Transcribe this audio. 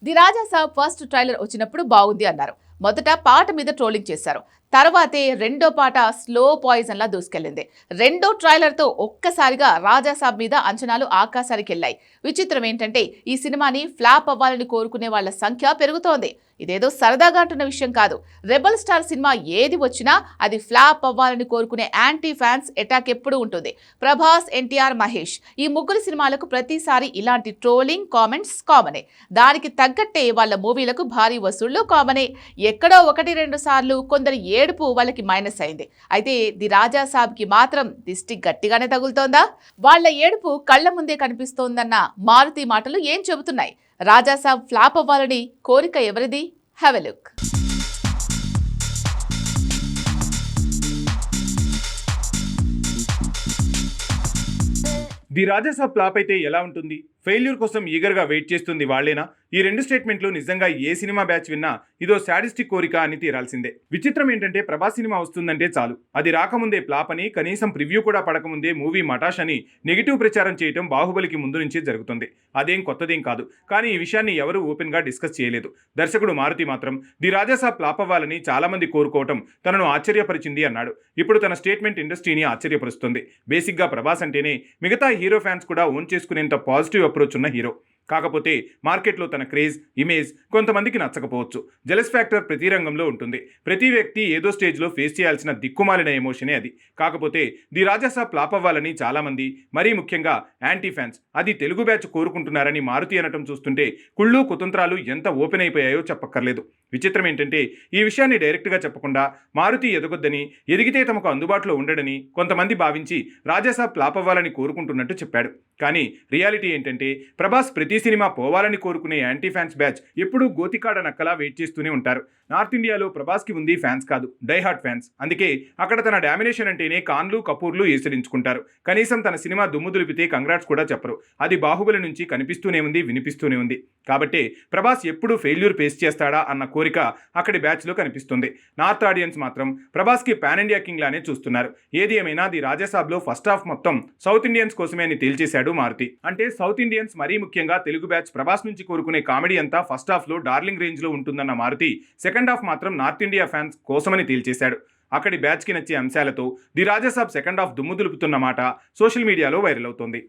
The Raja Saab first trailer వచ్చినప్పుడు బాగుంది అన్నారు. మొదట పాట మీద ట్రోలింగ్ చేశారు. తర్వాతే రెండో పాట స్లో పాయిజన్ లా దూసుకెళ్లింది. రెండో ట్రైలర్ తో ఒక్కసారిగా రాజాసాబ్ మీద అంచనాలు ఆకాశానికి వెళ్లాయి. విచిత్రం ఏంటంటే ఈ సినిమాని ఫ్లాప్ అవ్వాలని కోరుకునే వాళ్ళ సంఖ్య పెరుగుతోంది. ఇదేదో సరదాగా అంటున్న విషయం కాదు. రెబల్ స్టార్ సినిమా ఏది వచ్చినా అది ఫ్లాప్ అవ్వాలని కోరుకునే యాంటీ ఫ్యాన్స్ అటాక్ ఎప్పుడూ ఉంటుంది. ప్రభాస్, ఎన్టీఆర్, మహేష్ ఈ ముగ్గురు సినిమాలకు ప్రతిసారి ఇలాంటి ట్రోలింగ్ కామెంట్స్ కామనే. దానికి తగ్గట్టే వాళ్ళ మూవీలకు భారీ వసూళ్లు కామనే. ఎక్కడో 1-2 సార్లు కొందరు ఏడుపు వాళ్ళకి మైనస్ అయింది. అయితే ది రాజా సాబ్ కి మాత్రం దిష్టి గట్టిగానే తగులుతోందా? వాళ్ళ ఏడుపు కళ్ల ముందే కనిపిస్తోందన్న మారుతి మాటలు ఏం చెబుతున్నాయి? రాజా సాబ్ ఫ్లాప్ అవ్వాలని కోరిక ఎవరిది? Have a look. The Raja Saab flop అయితే ఎలా ఉంటుంది? ఫెయిల్యూర్ కోసం ఈగర్గా వెయిట్ చేస్తుంది వాళ్ళేనా? ఈ రెండు స్టేట్మెంట్లు నిజంగా ఏ సినిమా బ్యాచ్ విన్నా ఇదో శాడిస్టిక్ కోరిక అని తీరాల్సిందే. విచిత్రం ఏంటంటే ప్రభాస్ సినిమా వస్తుందంటే చాలు, అది రాకముందే ఫ్లాప్ అని, కనీసం ప్రివ్యూ కూడా పడకముందే మూవీ మటాష్ అని నెగిటివ్ ప్రచారం చేయడం బాహుబలికి ముందు నుంచే జరుగుతుంది. అదేం కొత్తదేం కాదు. కానీ ఈ విషయాన్ని ఎవరూ ఓపెన్ గా డిస్కస్ చేయలేదు. దర్శకుడు మారుతి మాత్రం ది రాజాసాబ్ ఫ్లాప్ అవ్వాలని చాలా మంది కోరుకోవటం తనను ఆశ్చర్యపరిచింది అన్నాడు. ఇప్పుడు తన స్టేట్మెంట్ ఇండస్ట్రీని ఆశ్చర్యపరుస్తుంది. బేసిక్ గా ప్రభాస్ అంటేనే మిగతా హీరో ఫ్యాన్స్ కూడా ఓన్ చేసుకునేంత పాజిటివ్ అప్రోచ్ ఉన్న హీరో. కాకపోతే మార్కెట్లో తన క్రేజ్, ఇమేజ్ కొంతమందికి నచ్చకపోవచ్చు. జెలస్ ఫ్యాక్టర్ ప్రతి రంగంలో ఉంటుంది. ప్రతి వ్యక్తి ఏదో స్టేజ్లో ఫేస్ చేయాల్సిన దిక్కుమాలిన ఎమోషనే అది. కాకపోతే ది రాజాసాబ్ ఫ్లాప్ అవ్వాలని చాలామంది, మరీ ముఖ్యంగా యాంటీ ఫ్యాన్స్, అది తెలుగు బ్యాచ్ కోరుకుంటున్నారని మారుతి అనటం చూస్తుంటే కుళ్ళు కుతంత్రాలు ఎంత ఓపెన్ అయిపోయాయో చెప్పక్కర్లేదు. విచిత్రం ఏంటంటే ఈ విషయాన్ని డైరెక్ట్గా చెప్పకుండా మారుతి ఎదగొద్దని, ఎదిగితే తమకు అందుబాటులో ఉండడని కొంతమంది భావించి రాజాసాబ్ ఫ్లాప్ అవ్వాలని కోరుకుంటున్నట్టు చెప్పాడు. కానీ రియాలిటీ ఏంటంటే ప్రభాస్ ప్రతి సినిమా పోవాలని కోరుకునే యాంటీ ఫ్యాన్స్ బ్యాచ్ ఎప్పుడూ గోతికాడ నక్కలా వెయిట్ చేస్తూనే ఉంటారు. నార్త్ ఇండియాలో ప్రభాస్కి ఉంది ఫ్యాన్స్ కాదు, డైహార్ట్ ఫ్యాన్స్. అందుకే అక్కడ తన డామినేషన్ అంటేనే ఖాన్లు, కపూర్లు ఏసరించుకుంటారు. కనీసం తన సినిమా దుమ్ము దులిపితే కంగ్రాట్స్ కూడా చెప్పరు. అది బాహుబలి నుంచి కనిపిస్తూనే ఉంది, వినిపిస్తూనే ఉంది. కాబట్టే ప్రభాస్ ఎప్పుడు ఫెయిల్యూర్ ఫేస్ చేస్తాడా అన్న కోరిక అక్కడి బ్యాచ్లో కనిపిస్తుంది. నార్త్ ఆడియన్స్ మాత్రం ప్రభాస్కి పాన్ ఇండియా కింగ్ లానే చూస్తున్నారు. ఏది ఏమైనా ది రాజాసాబ్లో ఫస్ట్ హాఫ్ మొత్తం సౌత్ ఇండియన్స్ కోసమే అని తేల్చేశాడు మారుతి. అంటే సౌత్ ఇండియన్స్, మరీ ముఖ్యంగా తెలుగు బ్యాచ్ ప్రభాస్ నుంచి కోరుకునే కామెడీ అంతా ఫస్ట్ హాఫ్ లో డార్లింగ్ రేంజ్ లో ఉంటుందన్న మారుతి సెకండ్ హాఫ్ మాత్రం నార్త్ ఇండియా ఫ్యాన్స్ కోసమని తేల్చేశాడు. అక్కడి బ్యాచ్ కి నచ్చే అంశాలతో ది రాజాసాబ్ సెకండ్ హాఫ్ దుమ్ము దులుపుతున్న మాట సోషల్ మీడియాలో వైరల్ అవుతోంది.